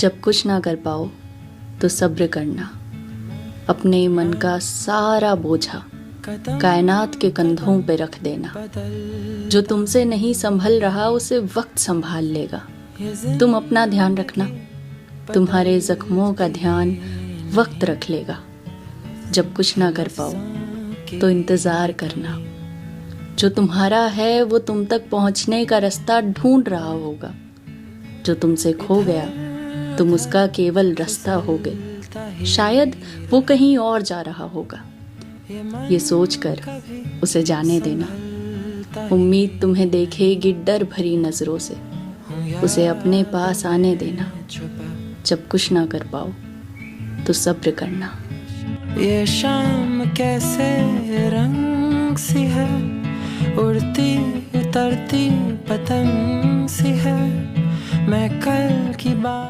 जब कुछ ना कर पाओ तो सब्र करना। अपने मन का सारा बोझा कायनात के कंधों पे रख देना। जो तुमसे नहीं संभल रहा उसे वक्त संभाल लेगा। तुम अपना ध्यान रखना, तुम्हारे जख्मों का ध्यान वक्त रख लेगा। जब कुछ ना कर पाओ तो इंतज़ार करना। जो तुम्हारा है वो तुम तक पहुंचने का रास्ता ढूंढ रहा होगा। जो तुमसे खो गया तुम उसका केवल रास्ता होगे। शायद वो कहीं और जा रहा होगा। ये सोचकर उसे जाने देना। उम्मीद तुम्हें देखेगी डर भरी नजरों से। उसे अपने पास आने देना। जब कुछ ना कर पाओ तो सब्र करना। ये शाम कैसे रंग सी है, उड़ती उतरती पतंग सी है। मैं कल की बात